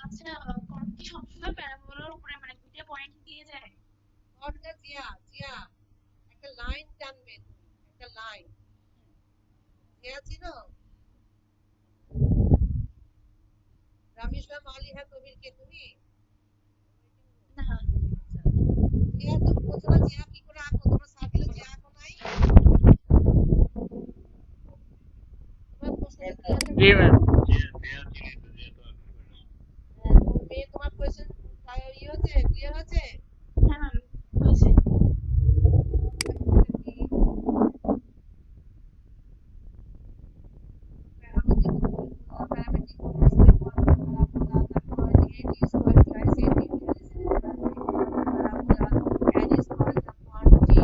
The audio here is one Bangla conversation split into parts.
আচ্ছা, কোন কি সবসময় প্যারাবোলার উপরে মানে ২ টা পয়েন্ট দিয়ে যায়? কটকা জিয়া জিয়া একটা লাইন টানবে তুমি, একটা লাইন। জিয়া ছিল রামেশ্বর মালি হ্যাঁ কবির কে তুমি? না। আচ্ছা, জিয়া তো বোঝো না, জিয়া কি করে আঁকো? তোমার সার্কেলে জিয়া আঁকো নাই? তোমার প্রশ্নটা জিয়াটা জি ম্যাম। হ্যাঁ, মেয়ে তোমার কোয়েশ্চেন ইয়ে হচ্ছে, ক্লিয়ার হচ্ছে? হ্যাঁ ম্যাম, হয়েছে। দেখো এটা কি, আমি যেহেতু বললাম parametric force refer to parabola, তারপর এটি স্কয়ার টুয়াইস এটি parabola and is called the quantity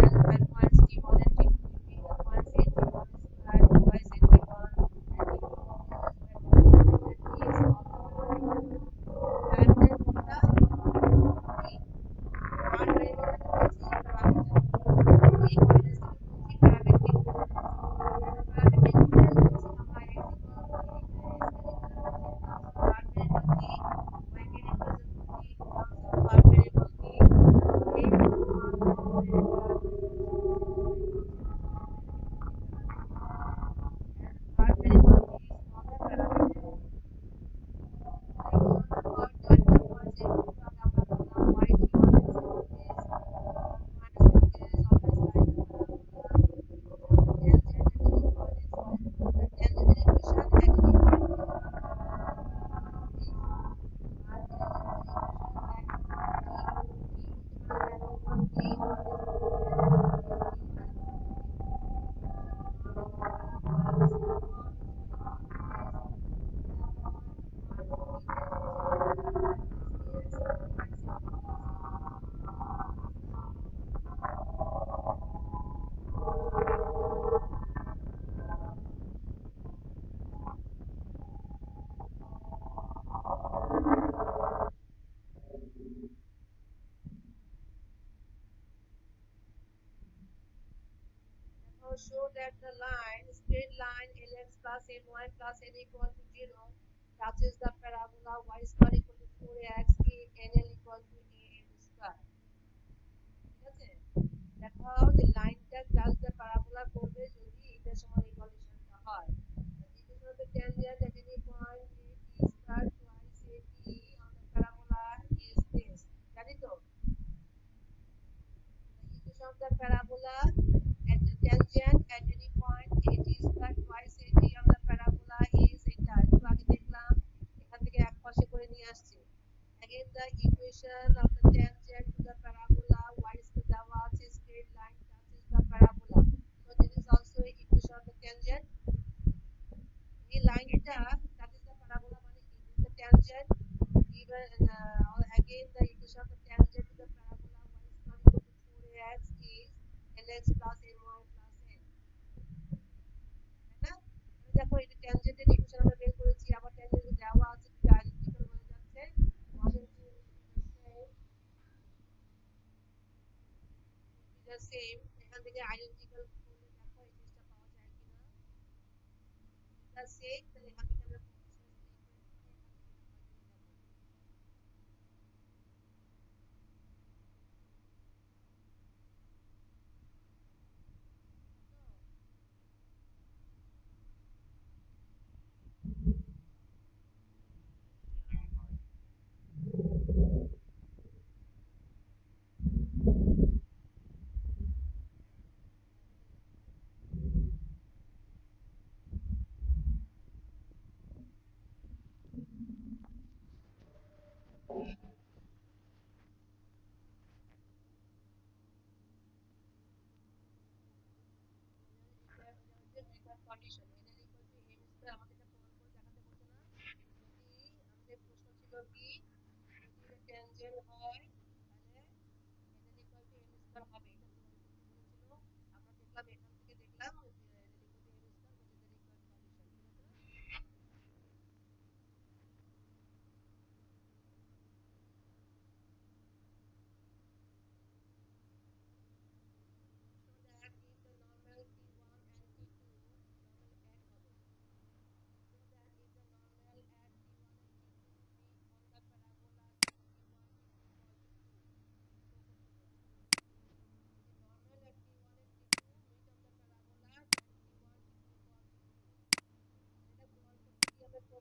then when points t1 and t2 between the points a t1 square twice a t1 and t2 continues by parabola then t is called the parameter. Parameter কোনটা? t, কার ভেরিয়েবল থেকে বলছি? প্যারামিটার। এই কোঅর্ডিনেটস থেকে বলছি প্যারামেট্রিক কোঅর্ডিনেটস। প্যারামেট্রিক কোঅর্ডিনেটস বলছি আমরা x ইকুয়াল টু এখানে s কে লিখলাম t in terms of r variable t, y K represent করছি in terms of r variable t, এই দুটো মান গ্রহণ করে প্যারামিটার স্যাটিসফাই করছে কন্ডিশন, এটাকে বলছি parametric. and r variable t is called the parameter. যেমন কয়েকটা points একটু আগে আমরা বললাম y1 is always point is always like the parabola, equation of the tangent at any point is the tangent equation at any point is the parabola is R tangential equation at t, t বলতে পারো x1 t always always is the parabola of the parabola c1 is always upon the part of t তে হচ্ছে always is twice a t plus a, আছে না? দেখো, show that the line straight line lx plus ny plus n equal to 0 touches the parabola y square equal to 4x nl equal to an square। ঠিক আছে, দেখাও যে লাইনটা টাচ দ্য প্যারাবোলা করবে যদি এটার সমান এই কন্ডিশনটা হয়। Equation of the tangent at any point a t square twice a t on the parabola is this, জানি তো? The equation of the parabola at the tangent at any point a t square twice a t on the parabola is এটা একটু আগে দেখলাম, এখান থেকে এক পাশে করে নিয়ে আসছি। Again the equation of the tangent to the parabola y square দেওয়া আছে, straight line touches the parabola, so this is also equation of the tangent। এই লাইনটা touches the parabola মানে কি? This is the tangent given again the equation of the tangent to the parabola y square equal to 4x is lx plus ny plus n, তাই না? তাহলে দেখো এটা ট্যানজেন্টের ইকুয়েশন আমরা বের করেছি, আবার ট্যানজেন্ট দেওয়া আছে, দুটো আইডেন্টিক্যাল হয়ে যাচ্ছে, 1 and 2 will be the same, এখান থেকে আইডেন্টিক্যাল করলে দেখো এই জিনিসটা পাওয়া যায় কিনা, দুটা সেম, তাহলে এখান থেকে আমরা সহজভাবে ইকুয়েট করে এখান থেকে নাম্বার পেয়ে যাবো। Method condition nl equal to m square আমাকে এটা প্রমাণ করে দেখাতে বলছে না? যদি আমাদের প্রশ্ন ছিল কি, যদি এটা ট্যানজেন্ট হয় তাহলে nl equal to m square হবে, এটা প্রমাণ করতে বলেছিল। আমরা দেখলাম, এখান থেকে দেখলাম যে nl equal to m square which is the required condition, ঠিক আছে না?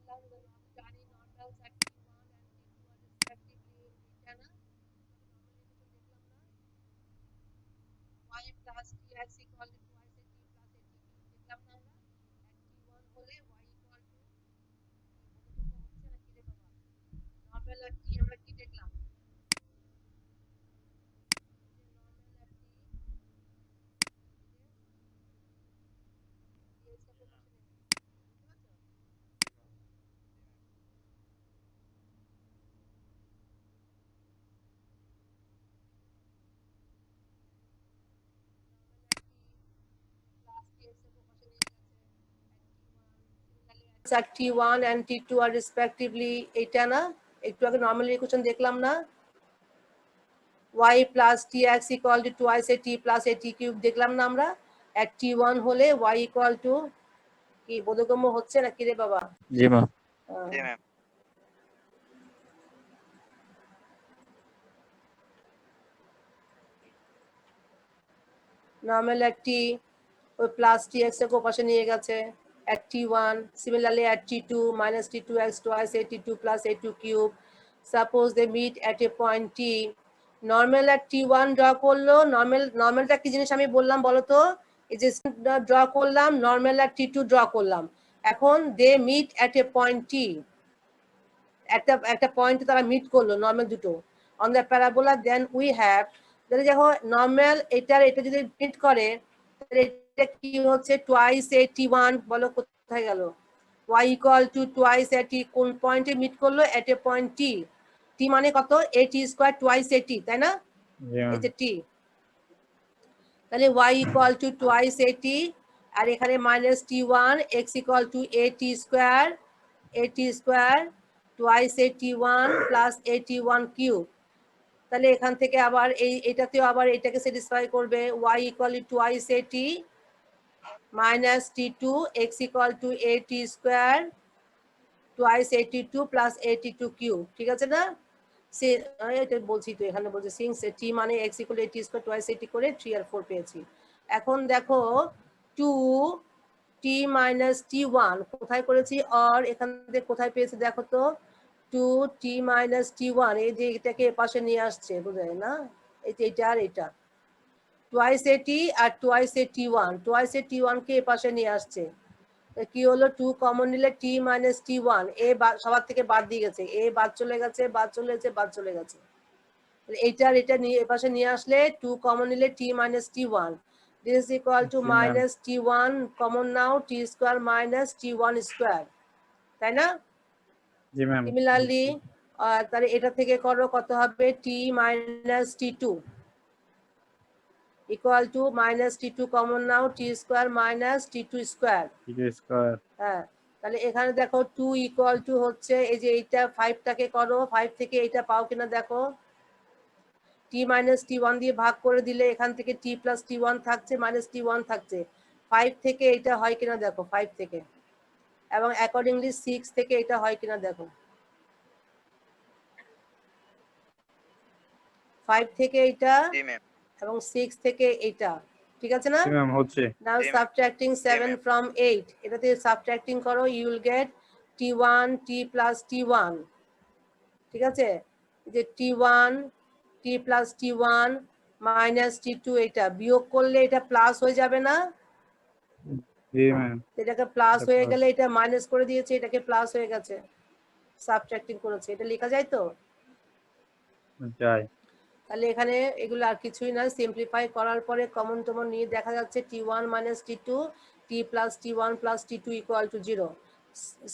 বললাম যে জানি নর্মালস at T1 and T2 are respectively এটা না y plus tx equal to twice at t plus at t cube দেখলাম না আমরা at T1 হলে y equal to বোধগম্য হচ্ছে না কি রে বাবা নর্মাল at t আমরা কি দেখলাম নর্মাল at t dx এর পাশে নেমে বুঝতে পারছো at T1 and T2 are respectively এটা না একটু আগে নরমাল ইকুয়েশন দেখলাম না y plus tx equal to twice at t plus at t cube দেখলাম না আমরা at T1 হলে y equal to কি বোধগম্য হচ্ছে না কি রে বাবা জি ম্যাম জি ম্যাম নরমাল at t ওই প্লাস tx এর পাশে নিয়ে গেছে at T1 similarly at T2 minus T2x twice at T2 plus at2 cube suppose they meet at a point T normal at T1 draw করলো নরমালটা কি জিনিস আমি বললাম বলো তো এই যে ড্র করলাম নরমাল at T2 ড্র করলাম এখন they meet at a point T একটা পয়েন্টে তারা মিট করলো নরমাল দুটো on the parabola then we have তাহলে দেখো নরমাল এটা যদি মিট করে তাহলে এটা কি হচ্ছে টুয়াইস এ T1 বলো কোথায় গেল y equal to twice at t কোন পয়েন্টে মিট করলো at a point T T মানে কত at square twice at t তাই না এটা T তাহলে y equal to twice at t আর এখানে minus T1 x equal to at square twice at1 plus at1 cube তাহলে এখান থেকে আবার এটাতেও আবার এটাকে স্যাটিসফাই করবে y equal to twice at minus T2 x equal to at square twice at2 plus at2 cube ঠিক আছে না সে এটা বলছি তো এখানে বলছে সিন্স t মানে x equal to at square twice at করে 3 আর 4 পেয়েছি এখন দেখো 2 t minus T1 কোথায় করেছি আর এখান থেকে কোথায় পেয়েছি দেখো তো 2 t minus T1 এই যে এটাকে পাশে নিয়ে আসছে বুঝায় না এই যে এটা আর এটা twice at R twice at T1 twice at T1 কে পাশে নিয়ে আসছে কি হলো 2 কমন নিলে t minus T1 এ সবার থেকে বাদ দিয়ে গেছে এ বাদ চলে গেছে এইটা আর এটা নিয়ে এই পাশে নিয়ে আসলে 2 কমন নিলে t minus T1 this is equal to minus T1 common now t square minus T1 square তাই না জি ম্যাম সিমিলারলি তাহলে এটা থেকে করো কত হবে t minus T2 equal to minus T2 common now t square minus T2 square হ্যাঁ তাহলে এখানে দেখো 2 equal to হচ্ছে এই যে এইটা 5 টাকে করো 5 থেকে এইটা পাও কিনা দেখো t minus T1 দিয়ে ভাগ করে দিলে এখান থেকে t plus T1 থাকছে minus T1 থাকছে 5 থেকে এটা হয় কিনা দেখো 5 থেকে এবং অ্যাকর্ডিংলি 6 থেকে এটা হয় কিনা দেখো 5 থেকে এটা এবং 6 থেকে এটা ঠিক আছে না জি ম্যাম হচ্ছে নাও সাবট্রাক্টিং 7 from 8 এটাতে সাবট্রাক্টিং করো you will get T1 t plus T1 ঠিক আছে যে T1 t plus T1 minus T2 এটা বিয়োগ করলে এটা প্লাস হয়ে যাবে না জি ম্যাম এটাকে প্লাস হয়ে গেলে এটা মাইনাস করে দিয়েছে এটাকে প্লাস হয়ে গেছে সাবট্রাক্টিং করেছে এটা লেখা যায় তো যায় তাহলে এখানে এগুলো আর কিছুই না সিম্পলিফাই করার পরে কমন নিয়ে দেখা যাচ্ছে T1 minus T2 t plus T1 plus T2 equal to 0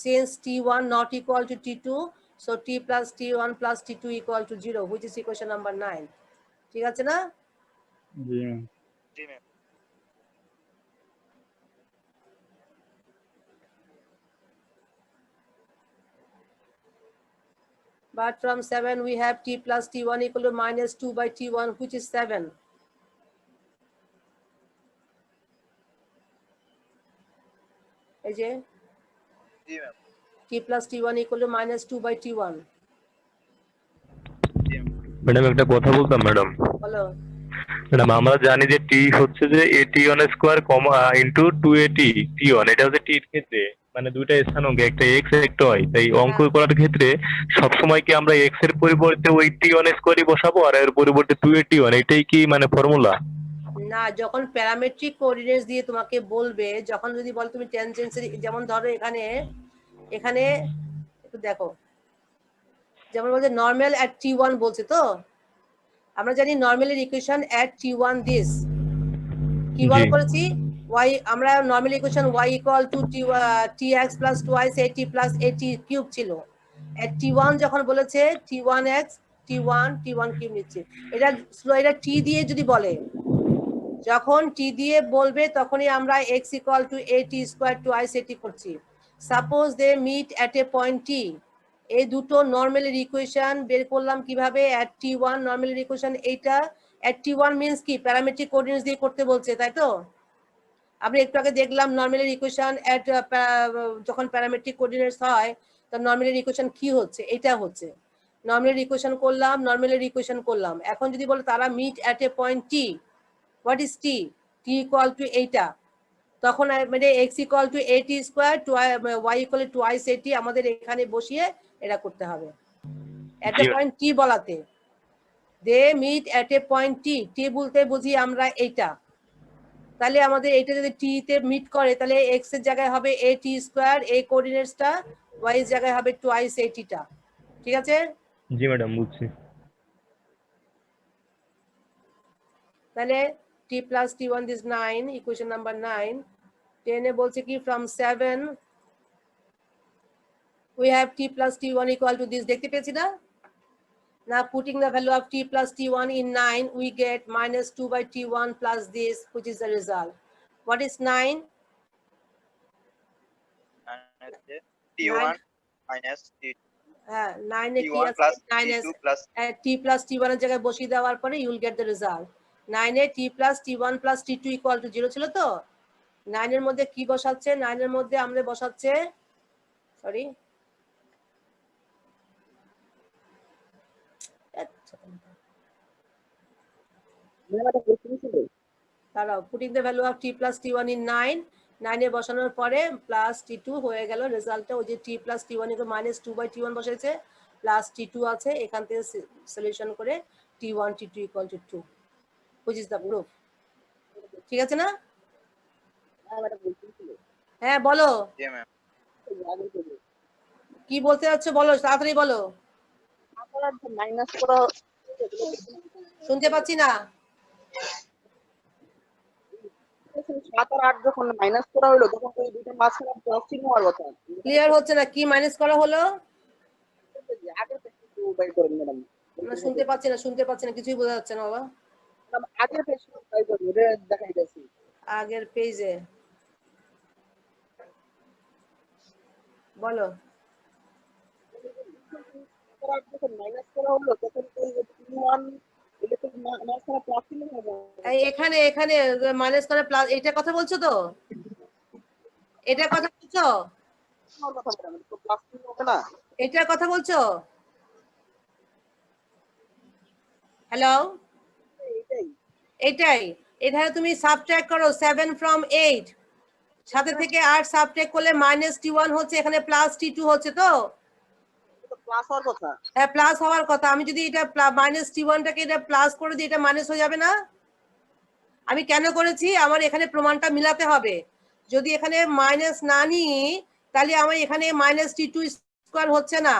since T1 not equal to T2 so t plus T1 plus T2 equal to 0 which is equation number 9 ঠিক আছে না জি ma'am but from 7 we have t plus T1 equal to minus 2 by T1 which is 7 এই যে t plus T1 equal to minus 2 by T1 madam একটা কথা বলতাম ম্যাডাম বলো ম্যাডাম আমরা জানি যে টি হচ্ছে যে at1 square into 2at t1 এটা হচ্ছে টি এর ক্ষেত্রে মানে দুইটা স্থানাঙ্ক, একটা এক্স একটা ওয়াই, তাই অঙ্ক করার ক্ষেত্রে সবসময় কি আমরা এক্স এর পরিবর্তে ওই টি ওয়ান স্কোয়ারই বসাবো আর এর পরিবর্তে টু এ টি ওয়ান, এটাই কি মানে ফর্মুলা? না, যখন প্যারামেট্রিক কোঅর্ডিনেটস দিয়ে তোমাকে বলবে, যখন যদি বল তুমি টেনজেন্সিয়াল, যেমন ধরো এখানে এখানে একটু দেখো, যেমন বলছে নর্মাল এট t1 বলছে, তো আমরা জানি নর্মালের ইকুয়েশন এট t1 দিস কি বল করেছি, y, আমরা normal equation y equal two tx plus 2y at plus at cube ছিল। এট t1 যখন বলেছে t1x t1 কিউব নিচ্ছে, এটা স্লো, এটা t দিয়ে যদি বলে, যখন t দিয়ে বলবে তখনই আমরা x equal to at square twice at করছি। Suppose they meet at a point t, এই দুটো নরমালের ইকুয়েশন বের করলাম কিভাবে, এট t1 নরমালের ইকুয়েশন এইটা, এট t1 মিন্স কি প্যারামেট্রিক কোঅর্ডিনেটস দিয়ে করতে বলছে, তাই তো? আপনি একটু আগে দেখলাম নরমালের ইকুয়েশন এট যখন প্যারামেট্রিক কোঅর্ডিনেটস হয় তখন নরমালের ইকুয়েশন কি হচ্ছে, এটা হচ্ছে নরমালের ইকুয়েশন করলাম, নরমালের ইকুয়েশন করলাম। এখন যদি বলে তারা meet at a point t, what is t? t equal to এইটা, তখন মানে x equal to at square y equal to twice at, আমাদের এখানে বসিয়ে এটা করতে হবে এট এ পয়েন্ট t বলাতে। They meet at a point t, t বলতে বুঝি আমরা এইটা, তাহলে আমাদের এইটা যদি t তে মিট করে তাহলে x এর জায়গায় হবে at স্কয়ার, এই কোঅর্ডিনেটসটা, y এর জায়গায় হবে twice at টা, ঠিক আছে? জি ম্যাডাম, বুঝছি। তাহলে t plus t1 is 9, equation number 9। 10 এ বলছে কি from 7 we have t plus t1 equal to this, দেখতে পেয়েছি না? Now putting the value of t plus t1 in 9, we get minus 2 by t1 plus this, which is the result. What is 9? t1 minus t2 হ্যাঁ, 9 এ কি t1 আছে, plus 9 t2 plus t plus t1 এর জায়গায় বসিয়ে দেওয়ার পরে you will get the result। 9 A t plus t1 plus t2 equal to 0 ছিল তো, 9 এর মধ্যে কি বসাচ্ছে, 9 এর মধ্যে আমরা বসাচ্ছে, সরি তারাও putting the value of t plus t1 in 9, 9 এ বসানোর পরে প্লাস t2 হয়ে গেল রেজাল্টটা, ওই যে t plus t1 এর মাইনাস 2 by t1 বসেছে, প্লাস t2 আছে, এখান থেকে সলিউশন করে t1 t2 equal to 2, which is the proof। ঠিক আছে না? হ্যাঁ বলো, জি ম্যাম। কি বলতে যাচ্ছো বলো, তাড়াতাড়ি বলো, মাইনাস করা শুনতে পাচ্ছি না। 7 আর 8 যখন মাইনাস করা হলো তখন ওই দুটো মাঝখানে প্লাস চিহ্ন হওয়ার কথা। ক্লিয়ার হচ্ছে না, কি মাইনাস করা হলো? আগে থেকে একটু বাই করেন ম্যাডাম। না শুনতে পাচ্ছি না, শুনতে পাচ্ছি না, কিছুই বোঝা যাচ্ছে না বাবা। আগের পেজ বাই করেন, এটা দেখাই যাচ্ছে। আগের পেজে বলো, যখন মাইনাস করা হলো তখন ওই t1 মাঝখানে প্লাস চিহ্ন হবে। এখানে এখানে মাইনাস করে প্লাস, এটা কথা বলছো তো, এটা কথা বলছো, কথা ম্যাডাম, তো প্লাস চিহ্ন হবে না? এটার কথা বলছো? হ্যালো, এটাই এটাই, এখানে তুমি সাবট্রাক্ট করো 7 from 8, সাথে থেকে 8 সাবট্রাক্ট করলে মাইনাস t1 হচ্ছে, এখানে প্লাস t2 হচ্ছে, তো প্লাস হওয়ার কথা। হ্যাঁ প্লাস হওয়ার কথা। আমি যদি এটা মাইনাস t1 টাকে এটা প্লাস করে দিই, এটা মাইনাস হয়ে যাবে না? আমি কেন করেছি, আমার এখানে প্রমাণটা মিলাতে হবে। যদি এখানে মাইনাস না নিই তাহলে আমার এখানে মাইনাস t2 স্কয়ার হচ্ছে না,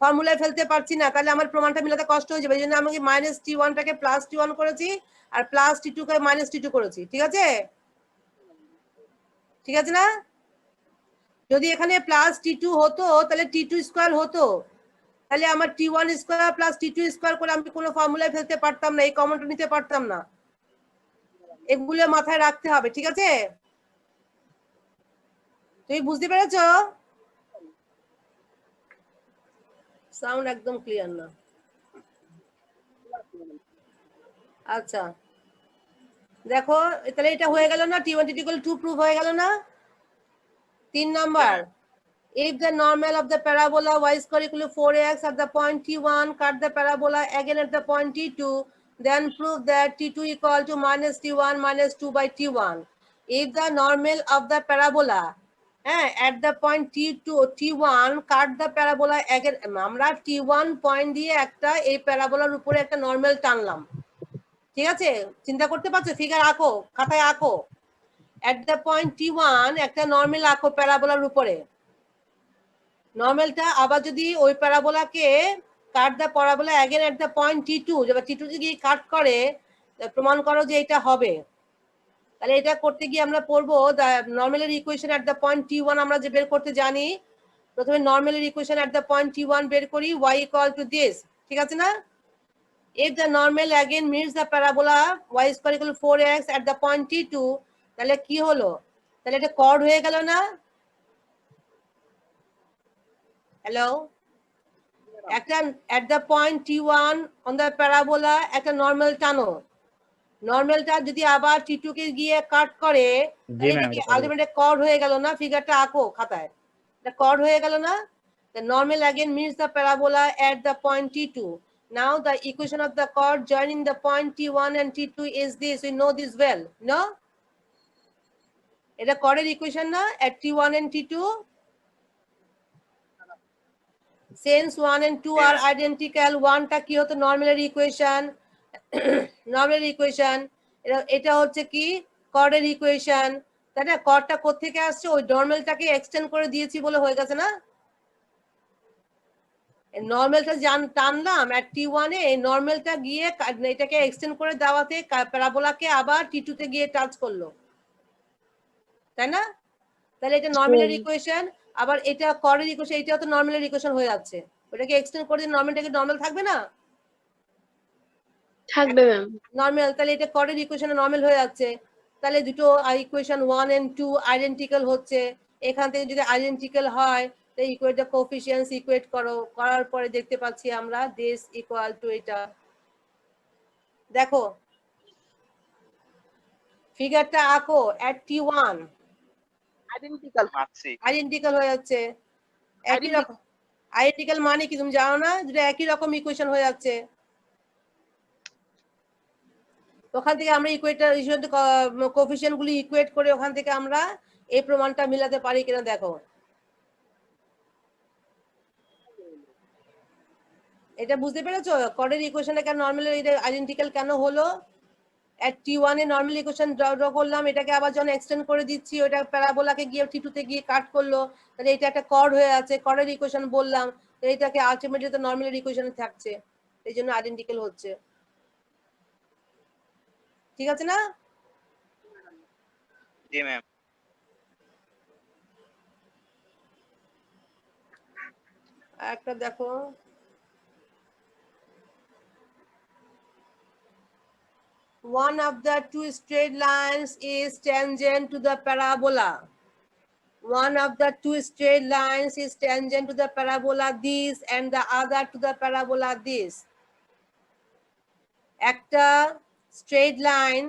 ফর্মুলায় ফেলতে পারছি না, তাহলে আমার প্রমাণটা মিলাতে কষ্ট হয়ে যাবে। এই জন্য আমি মাইনাস t1 টাকে প্লাস t1 করেছি আর প্লাস t2 কে মাইনাস t2 করেছি, ঠিক আছে? ঠিক আছে না? যদি এখানে প্লাস t2 হতো তাহলে t2 স্কয়ার হতো, তাহলে আমার t1 square plus t2 square করে আমি কোনো ফর্মুলায় ফেলতে পারতাম না, এই কমনটা নিতে পারতাম না। এগুলো মাথায় রাখতে হবে, ঠিক আছে? তুমি বুঝতে পেরেছো? সাউন্ড একদম ক্লিয়ার না। আচ্ছা দেখো, তাহলে এটা হয়ে গেল না, t1 equal to 2 প্রুফ হয়ে গেল না? 3 number, if the normal of the parabola y square equal to 4x at the point t1, cut the parabola again at the point t2, then prove that t2 equal to minus t1 minus 2 by t1. If the normal of the parabola হ্যাঁ, at the point T1 cut the parabola. আমরা T1 পয়েন্ট দিয়ে একটা এই প্যারাবোলার উপরে একটা নর্মাল টানলাম, ঠিক আছে? চিন্তা করতে পারছো? ফিগার আঁকো, খাতায় আঁকো। at the point T1 একটা নর্মাল আঁকো প্যারাবোলার উপরে। নর্মালটা আবার যদি ওই প্যারাবোলাকে cut the parabola again at the point T2, যেটা T2 তে গিয়ে কাট করে, প্রমাণ করো যে এটা হবে। তাহলে এটা করতে গিয়ে আমরা পড়বো নর্মালের equation at the point T1 আমরা যে বের করতে জানি। প্রথমে নর্মালের equation at the point T1 বের করি, y equal to this, ঠিক আছে না? if the normal again meets the parabola y square equal to 4x at the point T2, তাহলে কি হলো? তাহলে এটা কর্ড হয়ে গেল না? হ্যালো, একটা at the point T1 on the parabola একটা নর্মাল টানো। নর্মালটা যদি আবার T2 কে গিয়ে কাট করে, জি ম্যাম, আলটিমেটলি কর্ড হয়ে গেল না? ফিগারটা আঁকো খাতায়, এটা কর্ড হয়ে গেল না? The normal again meets the parabola at the point T2. Now the equation of the chord joining the point T1 and T2 is this. We know this well, no? এটা chordের ইকুয়েশন না at T1 and T2? Since 1 and 2 are identical, 1 টা কি হতো? নর্মালের ইকুয়েশন। নর্মালের ইকুয়েশন এটা হচ্ছে কি? chordের ইকুয়েশন। তাই না? chordটা কোথা থেকে আসছে? ওই নর্মালটাকে এক্সটেন্ড করে দিয়েছি বলে হয়ে গেছে না? নর্মালটা টানলাম at T1 এ, এই নর্মালটা গিয়ে এটাকে এক্সটেন্ড করে দেওয়াতে প্যারাবোলাকে আবার T2 তে গিয়ে টাচ করলো, তাই না? তাহলে এটা নর্মালের ইকুয়েশন। আবার এটা কর্ডের ইকুয়েশন, এটাও তো নর্মালের ইকুয়েশন হয়ে যাচ্ছে। ওটাকে এক্সটেন্ড করে দিলে নর্মালটাকে নর্মাল থাকবে না? থাকবে ম্যাম। নর্মাল, তাহলে এটা কর্ডের ইকুয়েশনে নর্মাল হয়ে যাচ্ছে। তাহলে দুটো ইকুয়েশন 1 and 2 আইডেন্টিক্যাল হচ্ছে। এখান থেকে যদি আইডেন্টিক্যাল হয়, তাহলে ইকুয়েট দ্য কোএফিসিয়েন্টস ইকুয়েট করো, করার পরে দেখতে পাচ্ছি আমরা দিস ইকুয়াল টু এটা। দেখো ফিগারটা আঁকো at T1 আইডেন্টিক্যাল মার্কসি আইডেন্টিক্যাল হয়ে যাচ্ছে। একই রকম আইডেন্টিক্যাল মানে কি তুমি জানো না? যেটা একই রকম ইকুয়েশন হয়ে যাচ্ছে। ওখান থেকে আমরা ইকুয়েটর কোএফিসিয়েন্ট গুলি ইকুয়েট করে ওখান থেকে আমরা এই প্রমাণটা মিলাতে পারি কিনা দেখো। এটা বুঝতে পেরেছো? কর্ডের ইকুয়েশনে কেন নরমাল আইডেন্টিক্যাল কেন হলো? at T1 A normal equation draw করলাম, এটাকে আবার যখন এক্সটেন্ড করে দিচ্ছি, ওটা প্যারাবোলাকে গিয়ে T2 তে গিয়ে কাট করলো, তাহলে এটা একটা কর্ড হয়ে আছে। কর্ডের ইকুয়েশন বললাম, এটাকে আলটিমেটলি তো নরমাল ইকুয়েশনে থাকছে, এই জন্য আইডেন্টিক্যাল হচ্ছে। ঠিক আছে না? জি ম্যাম। একটা দেখো, one of the two straight lines is tangent to the parabola. One of the two straight lines is tangent to the parabola this and the other to the parabola this. একটা straight line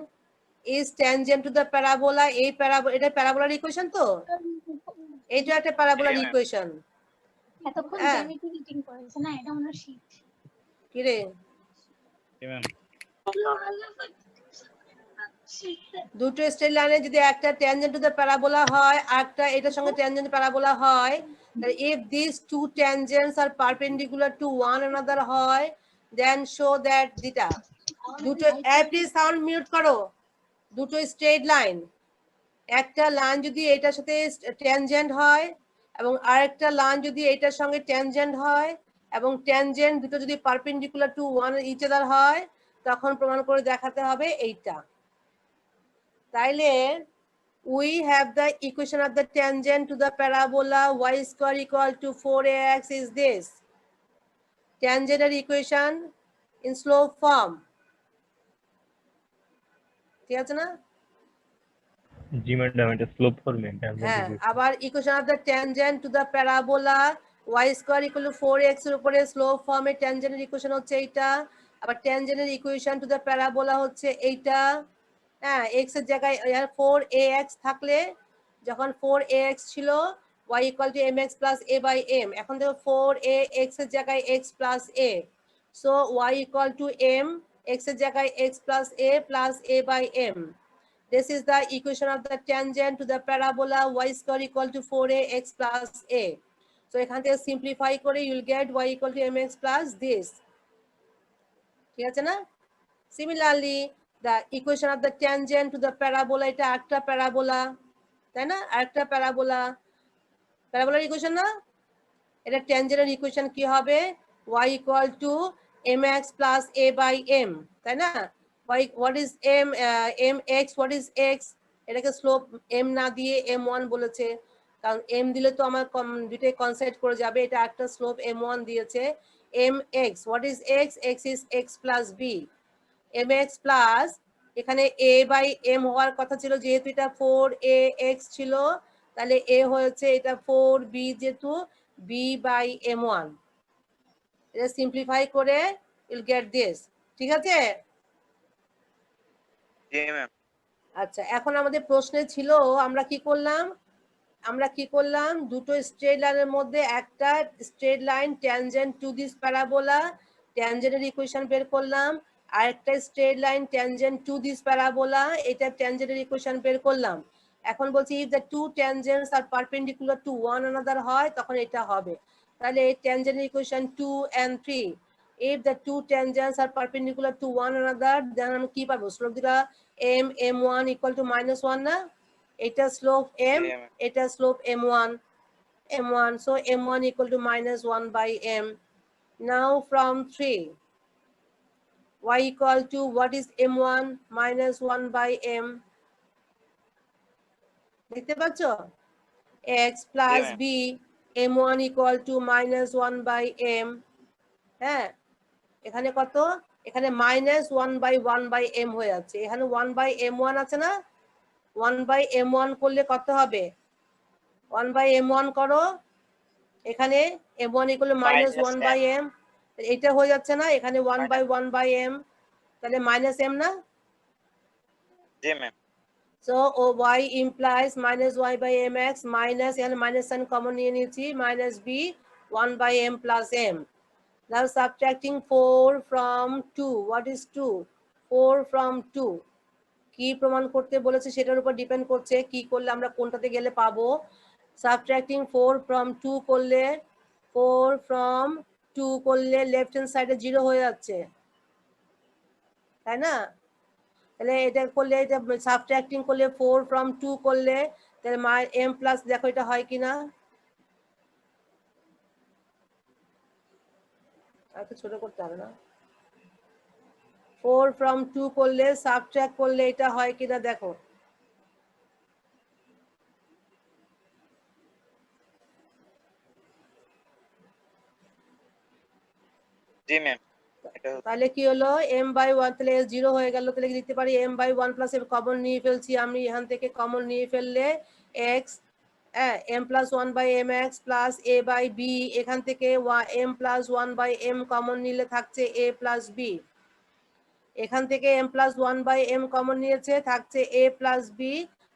is tangent to the parabola. এই প্যারাবোলা, এটা প্যারাবোলার ইকুয়েশন তো? এইটা একটা প্যারাবোলার ইকুয়েশন। এতক্ষণ জ্যামিতি রিডিং করেছে না, এটা ওনার শীট। কি রে? জি ম্যাম। দুটো স্ট্রেট লাইনে যদি একটা ট্যানজেন্ট টু দ্য প্যারাবোলা হয় আর একটা এটার সঙ্গে ট্যানজেন্ট প্যারাবোলা হয়, তাহলে if these two tangents are perpendicular to one another হয়, then show that theta দুটো প্লিজ সাউন্ড মিউট করো। দুটো স্ট্রেট লাইন, একটা লাইন যদি এটার সাথে ট্যানজেন্ট হয় এবং আরেকটা লাইন যদি এটার সঙ্গে ট্যানজেন্ট হয় এবং ট্যানজেন্ট দুটো যদি perpendicular to one each other হয়, তখন প্রমাণ করে দেখাতে হবে এইটা। তাইলে we have the equation of the tangent to the parabola y square equal to 4ax is this. Tangent equation in slope form. ঠিক আছে না? জি ম্যাডাম, এটা স্লোপ ফর্মে। হ্যাঁ, আবার equation of the tangent to the parabola y square equal to 4x এর উপরে স্লোপ ফর্মে ট্যানজেন্টের ইকুয়েশন হচ্ছে এইটা। আবার ট্যানজেন্টের ইকুয়েশন টু দ্য প্যারাবোলা হচ্ছে এইটা। হ্যাঁ, x এর জায়গায় 4ax থাকলে, যখন 4ax ছিল y equal to mx plus a by m, এখন দেখো 4ax এর জায়গায় x plus a, so y equal to m, x এর জায়গায় x plus a by m। This is the equation of the tangent to the parabola y square equal to 4ax plus a. So এখান থেকে simplify করে you will get y equal to mx plus this. ঠিক আছে না? Similarly, the equation of the tangent to the parabola, এটা একটা parabola, তাই না? একটা parabola, parabola equation না? এটা tangent equation কি হবে? Y equal to mx plus a by m, তাই না? Y, what is m, mx, what is x? এটাকে স্লোপ m না দিয়ে m1 বলেছে, কারণ m দিলে তো আমার দুইটাই কনসেপ্ট করে যাবে। এটা একটা স্লোপ m1 দিয়েছে। mx, what is x? x is x plus b, mx plus এখানে a by m হওয়ার কথা ছিল, যেহেতু এটা 4ax ছিল, তাহলে a হয়েছে এটা 4b, যেহেতু b by m1। এটা সিম্পলিফাই করে you'll get this। ঠিক আছে? জি ম্যাম। আচ্ছা, এখন আমাদের প্রশ্নে ছিল আমরা কি করলাম, দুটো স্ট্রেট লাইনের মধ্যে একটা straight line tangent to this parabola, ট্যানজেন্টের ইকুয়েশন বের করলাম। আরেকটা straight line tangent to this parabola, এটা ট্যানজেন্টের ইকুয়েশন বের করলাম। এখন বলছি if the two tangents are perpendicular to one another হয়, তখন এটা হবে। তাহলে ট্যানজেন্টের equation 2 and 3, if the two tangents are perpendicular to one another, then আমি কি পাবো? স্লোপ দিটা m1 equal to -1 না? এটা স্লোপ m, এটা slope m1, so m1 equal to -1 by m. Now from 3, y equal to what is m1 -1 by m, দেখতে পাচ্ছ? x plus b, m1 equal to -1 by m। হ্যাঁ, এখানে কত? এখানে -1 by 1 by m হয়ে যাচ্ছে। এখানে 1 by m1 আছে না? 1 by m1 করলে কত হবে? 1 by m1 করো, এখানে m1 equal to -1 by m, এটা হয়ে যাচ্ছে না? এখানে 1 by 1 by m, তাহলে -m না? জি ma'am. So y implies -y by mx minus, এখানে মাইনাস সাইন কমন নিয়ে নিয়েছি, -b 1 by m plus m. Now subtracting 4 from 2, what is 2? 4 from 2, কি প্রমাণ করতে বলেছে সেটার উপর ডিপেন্ড করছে কি করলে আমরা কোনটাতে গেলে পাবো। সাবট্রাক্টিং 4 from 2 করলে, 4 from 2 করলে লেফট হ্যান্ড সাইডে 0 হয়ে যাচ্ছে, তাই না? তাহলে এটা করলে, এটা সাবট্রাক্টিং করলে 4 from 2 করলে, তাহলে m প্লাস, দেখো এটা হয় কিনা, আর তো ছোট করতে হবে না। 4 from 2 করলে, সাবট্রাক্ট করলে এটা হয় কিনা দেখো। জি ম্যাম। তাহলে কি হলো? m by 1, তাহলে 0 হয়ে গেল। তাহলে লিখতে পারি m by 1 plus m common নিয়ে ফেলছি আমি, এখান থেকে কমন নিয়ে ফেললে x, m plus 1 by mx plus a by b, এখান থেকে m plus 1 by m common নিলে থাকছে a plus b, এখান থেকে m plus 1 by m common নিয়েছে, থাকছে a plus b,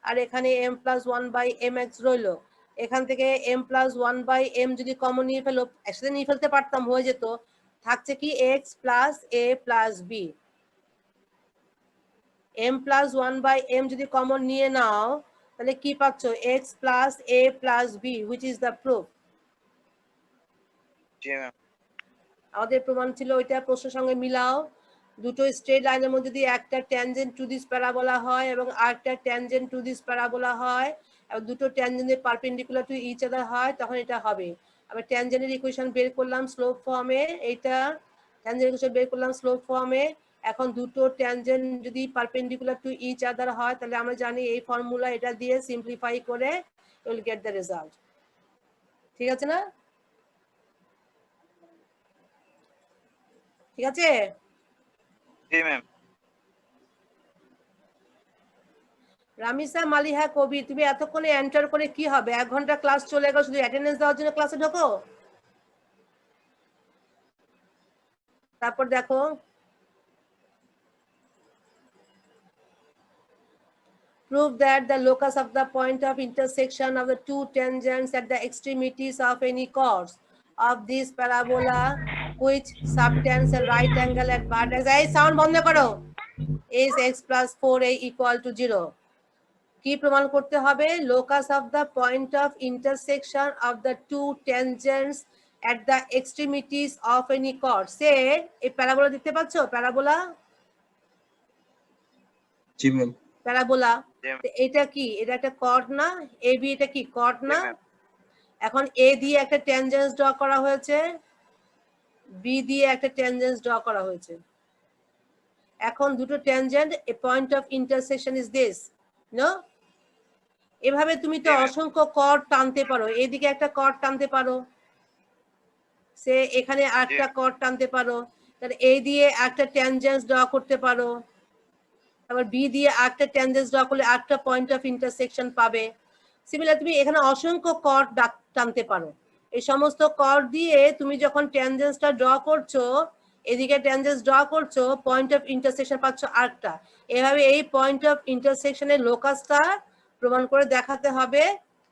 আর এখানে m plus 1 by mx রইলো। এখান থেকে m plus 1 by m যদি কমন নিয়ে ফেলো, একসাথে নিয়ে ফেলতে পারতাম, হয়ে যেত, থাকছে কি x plus a plus b। m plus 1 by m যদি কমন নিয়ে নাও, তাহলে কি পাচ্ছ? x plus a plus b, which is the proof। G ma'am. আমাদের প্রমাণ ছিল ওইটা, প্রশ্নের সঙ্গে মিলাও। দুটো স্ট্রেট লাইনের মধ্যে যদি একটা ট্যানজেন্ট টু দিস প্যারাবোলা হয় এবং আরেকটা ট্যানজেন্ট টু দিস প্যারাবোলা হয়, এবং দুটো ট্যানজেন্টের পারপেন্ডিকুলার টু ইচ আদার হয়, তখন এটা হবে। আবার ট্যানজেন্টের ইকুয়েশন বের করলাম স্লোপ ফর্মে, এইটা ট্যানজেন্ট ইকুয়েশন বের করলাম স্লোপ ফর্মে। এখন দুটো ট্যানজেন্ট যদি পারপেন্ডিকুলার টু ইচ আদার হয়, তাহলে আমরা জানি এই ফর্মুলা, এটা দিয়ে সিম্পলিফাই করে you will get the result. ঠিক আছে না? ঠিক আছে? জি ম্যাম। রামিসা মালিহা কবির, তুমি এতক্ষণে এন্টার করে কি হবে? 1 ঘন্টা ক্লাস চলে গেল, শুধু অ্যাটেন্ডেন্স দেওয়ার জন্য ক্লাসে ঢোকো? তারপর দেখো, prove that the locus of the point of intersection of the two tangents at the extremities of any chords of this parabola which subtends a right angle at vertex, এই সাউন্ড বন্ধ করো, is x plus 4a equal to 0। কি প্রমাণ করতে হবে? Locus of the point of intersection of the two tangents at the extremities of any chord. Say এই প্যারাবোলা দেখতে পাচ্ছ? প্যারাবোলা, জি ম্যাম। প্যারাবোলা জি ম্যাম। এটা কি? এটা একটা কর্ড না? এ বি এটা কি কর্ড না? জি ম্যাম। এখন এ দিয়ে একটা ট্যানজেন্স ড্র করা হয়েছে, বি দিয়ে একটা ট্যানজেন্স ড্র করা হয়েছে। এখন দুটো tangent, a point of intersection is this, no? এভাবে তুমি তো জি ম্যাম। অসংখ্য কর্ড টানতে পারো। এদিকে একটা কর্ড টানতে পারো, সে এখানে একটা কর্ড টানতে পারো, তাহলে এ দিয়ে একটা ট্যানজেন্স ড্র করতে পারো, তারপর বি দিয়ে একটা ট্যানজেন্স ড্র করলে একটা পয়েন্ট অফ ইন্টারসেকশন পাবে। সিমিলার তুমি এখানে অসংখ্য কর্ড টানতে পারো। এই সমস্ত কর্ড দিয়ে তুমি যখন ট্যানজেন্সটা ড্র করছো, এদিকে ট্যানজেন্স ড্র করছো, পয়েন্ট অফ ইন্টারসেকশন পাচ্ছ আটটা। এভাবে এই পয়েন্ট অফ ইন্টারসেকশনের লোকাসটা প্রমাণ করে দেখাতে হবে।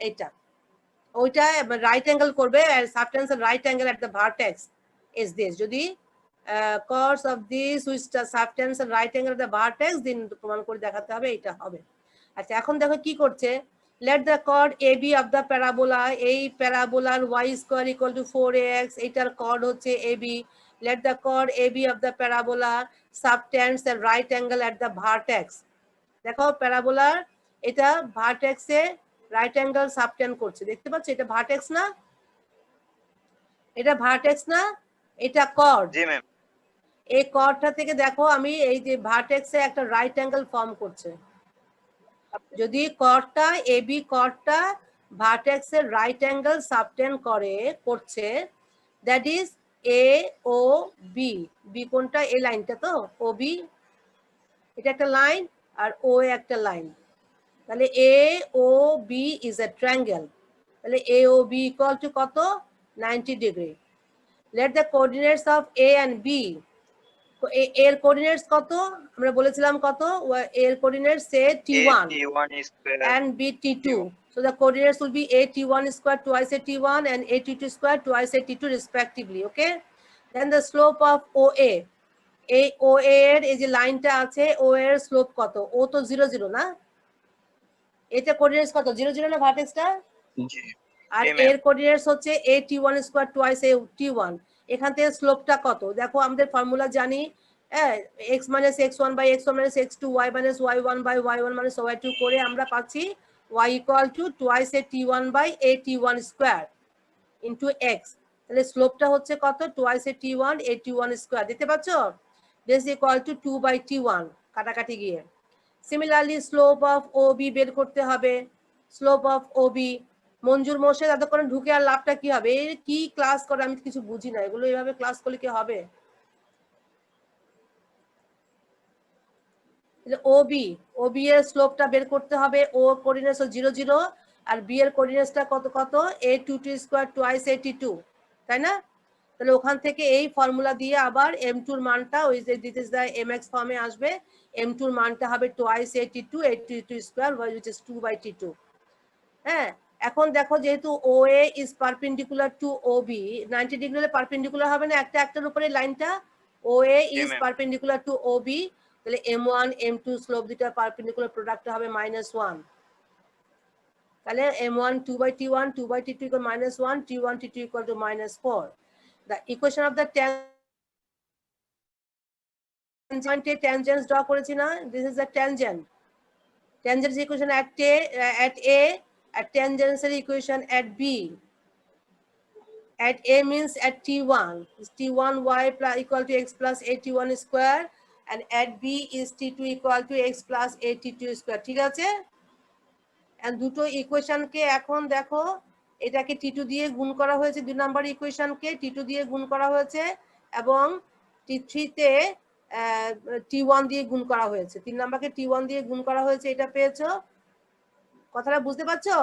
এইটা ওইটা রাইট অ্যাঙ্গেল করবে, subtends right angle at the vertex is this. যদি course of this which the subtends and right angle of the vertex, then প্রমাণ করে দেখাতে হবে এটা হবে। আচ্ছা এখন দেখো কি করছে, let the chord AB of the parabola, এই প্যারাবোলার y square equal to 4ax, এটার chord হচ্ছে AB, let the chord AB of the parabola subtends the right angle at the vertex। দেখো প্যারাবোলার এটা ভার্টেক্সে রাইট অ্যাঙ্গেল সাবটেন্ড করছে, দেখতে পাচ্ছ? এটা ভার্টেক্স না? এটা ভার্টেক্স না? এটা কর্ড। জি ম্যাম। এই কর্ডটা থেকে দেখো আমি এই যে ভার্টেক্সে একটা রাইট অ্যাঙ্গেল ফর্ম করছে। যদি কর্ডটা এবি কর্ডটা ভার্টেক্সের রাইট অ্যাঙ্গেল সাবটেন্ড করছে, that is A O B. B কোনটা? এই লাইনটা তো ও বি, এটা একটা লাইন আর ও একটা লাইন, তাহলে A O B is a triangle. তাহলে A O B equal to কত? 90 degree. Let the coordinates of A and B, এর কোঅর্ডিনেটস কত? আমরা বলেছিলাম কত? এর coordinates say t1 and b t2, so the coordinates will be a t1 square twice a t1 and a t2 square twice a t2 respectively. Okay, then the slope of oa, এই oa এর এই যে লাইনটা আছে, oa এর স্লোপ কত? ও তো 0 0 না? এটা কোঅর্ডিনেটস কত? 0 0 না ভার্টেক্সটা? জি। আর এর কোঅর্ডিনেটস হচ্ছে a t1 square twice a t1। এখান থেকে স্লোপটা কত? দেখো আমাদের ফর্মুলা জানি, x minus x1 by x1 minus x2, y minus y1 by y1 minus y2 করে আমরা পাচ্ছি y equal to twice a t1 by a t1 square into x। তাহলে স্লোপটা হচ্ছে কত? twice a t1 a t1 square, দেখতে পাচ্ছ? this equal to 2 by t1, কাটাকাটি গিয়ে। সিমিলারলি স্লোপ অফ OB বের করতে হবে। স্লোপ অফ OB, মঞ্জুর মোর্শেদ এতক্ষণ ঢুকে আর লাভটা কি হবে? এর কি ক্লাস করে আমি কিছু বুঝি না, এগুলো এইভাবে ক্লাস করলে কি হবে? OB এর স্লোপটা বের করতে হবে। ও কোঅর্ডিনেটস 0 0 আর বি এর কোঅর্ডিনেটসটা কত কত? a2t স্কয়ার টুয়াইস a2, তাই না? তাহলে ওখান থেকে এই ফর্মুলা দিয়ে আবার m2 এর মানটা ওই যে দিস দ্য mx ফর্মে আসবে, m2 এর মানটা হবে twice a2 square which is 2 by t2। হ্যাঁ, এখন দেখো যেহেতু OA is perpendicular to OB, 90 degree perpendicular হবে না একটা একটার উপরে লাইনটা? OA is perpendicular to OB, তাহলে m1 m2 স্লোপ দুটো পারপেন্ডিকুলার প্রোডাক্ট হবে -1। তাহলে m1 2 by t1 2 by t2 equal -1, t1 t2 equal to -4। the equation of the tangents draw করেছি না? this is the tangent equation at A, at tangential equation at B, at A means at t1 is t1 y plus equal to x plus a t1 square, and at B is t2 equal to x plus a t2 square। ঠিক আছে? and দুটো ইকুয়েশনকে এখন দেখো, এটাকে t2 দিয়ে গুণ করা হয়েছে, দুই নাম্বার ইকুয়েশনকে t2 দিয়ে গুণ করা হয়েছে এবং t3 তে t1 দিয়ে গুণ করা হয়েছে, তিন নাম্বারকে t1 দিয়ে গুণ করা হয়েছে। এটা পেয়েছো? কথাটা বুঝতে পারছো?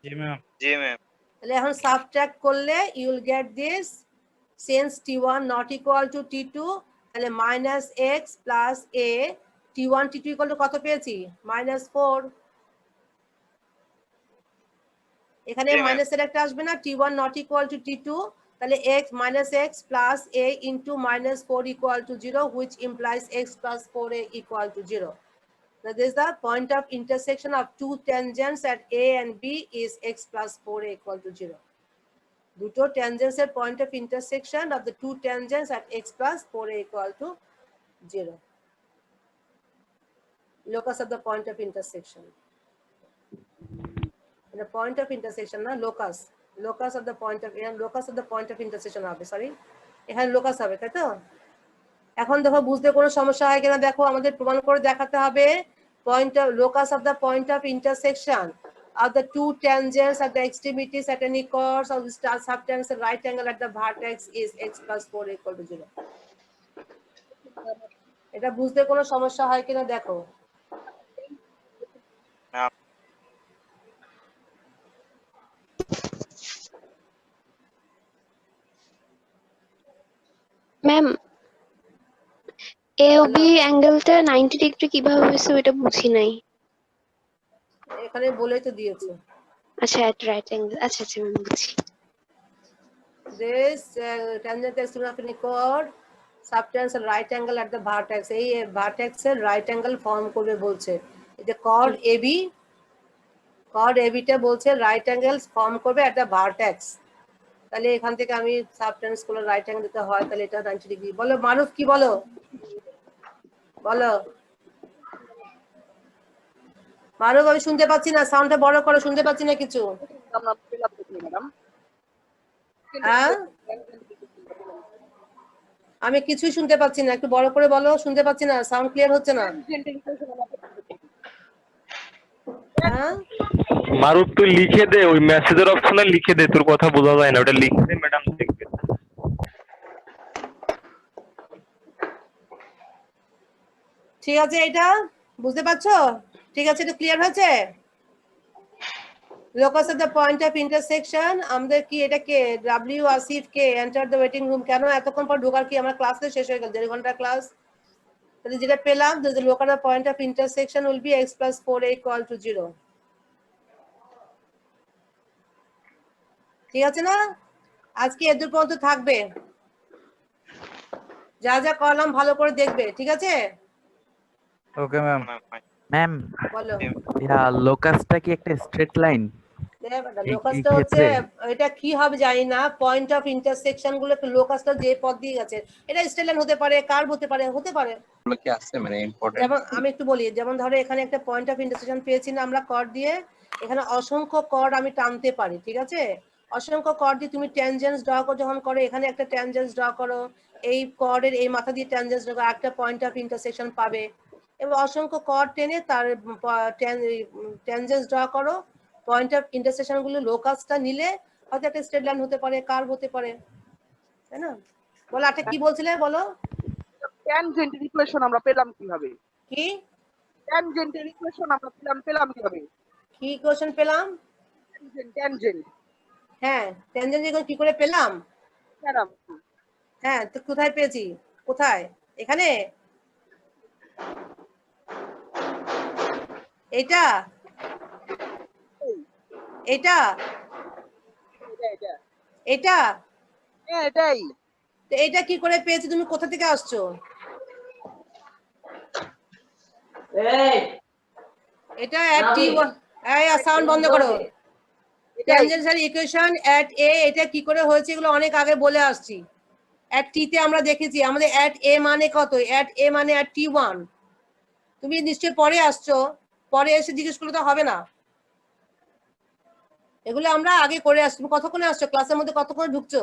জি ম্যাম। জি ম্যাম। তাহলে এখন সাবট্রাক্ট করলে you will get this, since t1 not equal to t2, তাহলে -x plus a, t1 t2 equal to কত পেয়েছি? -4। এখানে মাইনাস এর একটা আসবে না? t1 not equal to t2, তাহলে x plus a into -4 equal to 0, which implies x plus 4a equal to 0। That is the point of intersection of two tangents at A and B is x plus 4a equal to 0. দুটো tangents এর point of intersection of the two tangents at x plus 4a equal to 0. Locus of the point of intersection. The point of intersection, na locus. Locus of the point of intersection হবে, সরি এখানে locus হবে, তাই তো? এখন দেখো বুঝতে কোনো সমস্যা হয় কিনা দেখো, আমাদের প্রমাণ করে দেখাতে হবে locus of the point of intersection of the two tangents at the extremities at any chords of the subtangent right angle at the vertex is x plus 4 equal to 0. এটা বুঝতে কোনো সমস্যা হয় কিনা দেখো। ম্যাম এওবি অ্যাঙ্গেলটা 90 ডিগ্রি কিভাবে হয়েছে ওটা বুঝি নাই। এখানে বলেই তো দিয়েছে। আচ্ছা এট রাইট অ্যাঙ্গেল, আচ্ছা আচ্ছা ম্যাম বুঝছি। This tangent extremity of any chord subtangent right angle at the vertex, এই vertex এর right angle ফর্ম করবে বলছে। এই যে chord AB টা বলছে right angle ফর্ম করবে at the vertex। তাহলে এখান থেকে আমি subtangent গুলো right angle দিতে হয়, তাহলে এটা 90 ডিগ্রি। বলো মারুফ কি বলো, বলো মারুফ, আমি শুনতে পাচ্ছি না, সাউন্ডটা বড় করো, শুনতে পাচ্ছি না কিছু। আমরা পেলাম কোথায় ম্যাডাম? হ্যাঁ আমি কিছুই শুনতে পাচ্ছি না, একটু বড় করে বলো, শুনতে পাচ্ছি না, সাউন্ড ক্লিয়ার হচ্ছে না। হ্যাঁ মারুফ তুই লিখে দে, ওই মেসেজের অপশনে লিখে দে, তোর কথা বোঝা যায় না, ওটা লিখে দে, ম্যাডাম দেখবে। ঠিক আছে, এটা বুঝতে পারছো? ঠিক আছে, এটা ক্লিয়ার হয়েছে? Locus of the point of intersection, আমাদের কি এটা K W Asif K enter the waiting room, কেন এতক্ষণ পর ঢোকার কি আমরা ক্লাস শেষ হয়ে গেল, 1.5 ঘন্টা ক্লাস। তাহলে যেটা পেলাম, the locus of the point of intersection will be x plus 4a equal to 0. ঠিক আছে না? আজকে এর পর্যন্ত থাকবে, যা যা করলাম ভালো করে দেখবে, ঠিক আছে? Okay ma'am. ম্যাম বলো। লোকাসটা কি একটা স্ট্রেট লাইন? লোকাসটা হচ্ছে এটা কি হবে জানি না, পয়েন্ট অফ ইন্টারসেকশন গুলো লোকাসটা যে পথ দিয়ে গেছে, এটা স্ট্রেট লাইন হতে পারে, কার্ভ হতে পারে, কি আছে মানে ইম্পর্টেন্ট। যেমন আমি একটু বলি, যেমন ধরো এখানে একটা পয়েন্ট অফ ইন্টারসেকশন পেয়েছি না আমরা কর্ড দিয়ে, এখানে অসংখ্য কর্ড আমি টানতে পারি, ঠিক আছে? অসংখ্য কর্ড দিয়ে তুমি ট্যানজেন্স ড্র যখন করো, এখানে একটা ট্যানজেন্স ড্র করো, এই কর্ডের এই মাথা দিয়ে ট্যানজেন্স ড্র করো, একটা পয়েন্ট অফ ইন্টারসেকশন পাবে, এবং অসংখ্য কর্ড টেনে তার ট্যানজেন্স ড্র করো, পয়েন্ট অফ ইন্টারসেকশন গুলো লোকাসটা নিলে হয়তো একটা স্ট্রেট লাইন হতে পারে, কার্ভ হতে পারে, তাই না? বলো আচ্ছা কি বলছিলে বলো। ট্যানজেন্টের ইকুয়েশন আমরা পেলাম কিভাবে? কি ট্যানজেন্টের ইকুয়েশন আমরা পেলাম কিভাবে? কি ইকুয়েশন পেলাম? ট্যানজেন্ট। হ্যাঁ ট্যানজেন্ট ইকুয়েশন কি করে পেলাম? ম্যাডাম হ্যাঁ তো কোথায় পেয়েছি, কোথায়? এখানে এটা এটা এটা হ্যাঁ এটাই। তো এটা কি করে পেয়েছি, তুমি কোথা থেকে আসছো? এটা at t1, এই সাউন্ড বন্ধ করো। ট্যানজেন্সিয়াল ইকুয়েশন at a, এটা কি করে হয়েছে এগুলো অনেক আগে বলে আসছি। at t তে আমরা দেখেছি আমাদের at a মানে কত, at a মানে at t1। তুমি নিশ্চয়ই পরে আসছো, পরে এসে জিজ্ঞেস করলে তো হবে না, এগুলো আমরা আগে করে আসছি। তুমি কতক্ষণে আসছো ক্লাসের মধ্যে, কতক্ষণে ঢুকছো?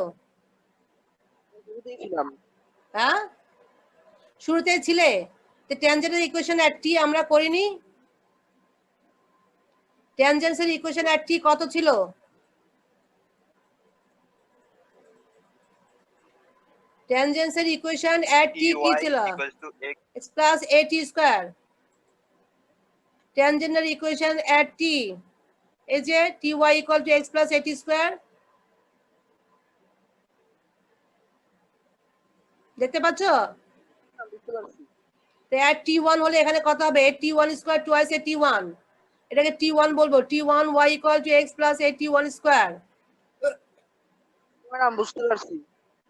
হ্যাঁ শুরুতেই ছিলে। তো ট্যানজেন্টের ইকুয়েশন at t আমরা করিনি? ট্যানজেন্সের ইকুয়েশন at t কত ছিল? ট্যানজেন্সের ইকুয়েশন at t কি ছিল? x plus at square. ট্যানজেন্টের ইকুয়েশন at t এই যে ty equal to x plus at square, দেখতে পাচ্ছো? তো at t1 হলে এখানে কত হবে? t1 স্কয়ার twice at1, এটাকে t1 বলবো, t1 y equal to x plus at1 square. Madam বুঝতে পারছি।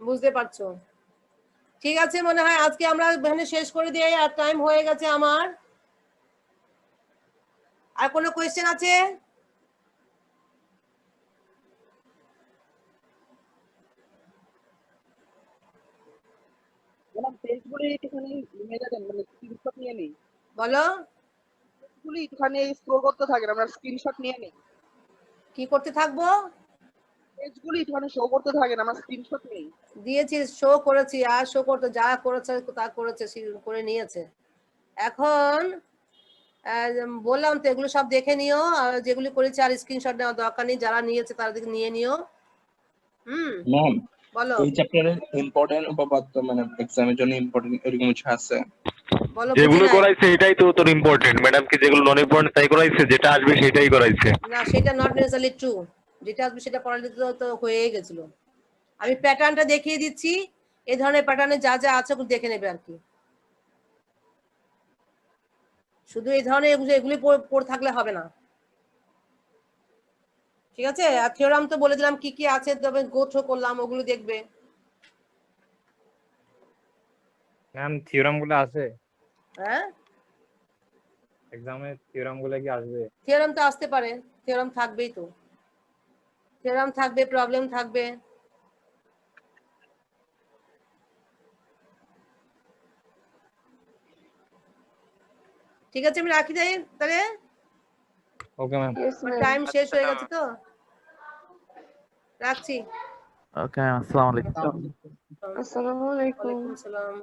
বুঝতে পারছো? ঠিক আছে, মনে হয় আজকে আমরা এখানে শেষ করে দিই, আর টাইম হয়ে গেছে আমার। আর কোনো কোয়েশ্চেন আছে? ম্যাডাম পেজগুলি একটুখানি মেরে দেন, মানে স্ক্রিনশট নিয়ে নিই। বলো পেজগুলি একটুখানি স্ক্রল করতে থাকেন, আমরা স্ক্রিনশট নিয়ে নিই। কি করতে থাকবো? পেজগুলি একটুখানি শো করতে থাকেন, আমরা স্ক্রিনশট নিই। দিয়েছি, শো করেছি, আর শো করতে যা করেছে তা করেছে, করে নিয়েছে। এখন বললাম তো এগুলো সব দেখে নিও, আর যেগুলি করেছে আর স্ক্রিনশট নেওয়ার দরকার নেই, যারা নিয়েছে তারা দিকে নিয়ে নিও। ম্যাম বলো এই চ্যাপ্টারের ইম্পর্টেন্ট উপপাদ্য মানে এক্সামের জন্য ইম্পর্টেন্ট এরকম কিছু আছে? বলো যেগুলো বুঝি নাই। করাইছে এটাই তো তোর ইম্পর্টেন্ট, ম্যাডাম কি যেগুলো নন ইম্পর্টেন্ট তাই করাইছে, যেটা আসবে সেটাই করাইছে। না সেটা নট নেসেসারিলি ট্রু, যেটা আসবে সেটা পড়ালে তো হয়েই গেছিল। আমি প্যাটার্নটা দেখিয়ে দিচ্ছি, এই ধরনের প্যাটার্নে যা যা আছে ওগুলো দেখে নেবে আর কি। শুধু এই ধরনের এগুলি পড়ে থাকলে হবে না, ঠিক আছে? আর থিওরাম তো বলে দিলাম কি কি আছে, তবে গো থ্রু করলাম, ওগুলো দেখবে। ম্যাম থিওরাম গুলো আছে হ্যাঁ এক্সামে, থিওরাম গুলো কি আসবে? থিওরাম তো আসতে পারে, থিওরাম থাকবেই তো, থিওরাম থাকবে, প্রবলেম থাকবে। ঠিক আছে আমি রাখি তাই তাহলে, ওকে ম্যাম। টাইম শেষ হয়ে গেছে তো, রাখছি। ওকে ম্যাম, আসসালামু আলাইকুম। আসসালামু আলাইকুম। ওয়ালাইকুম আসসালাম।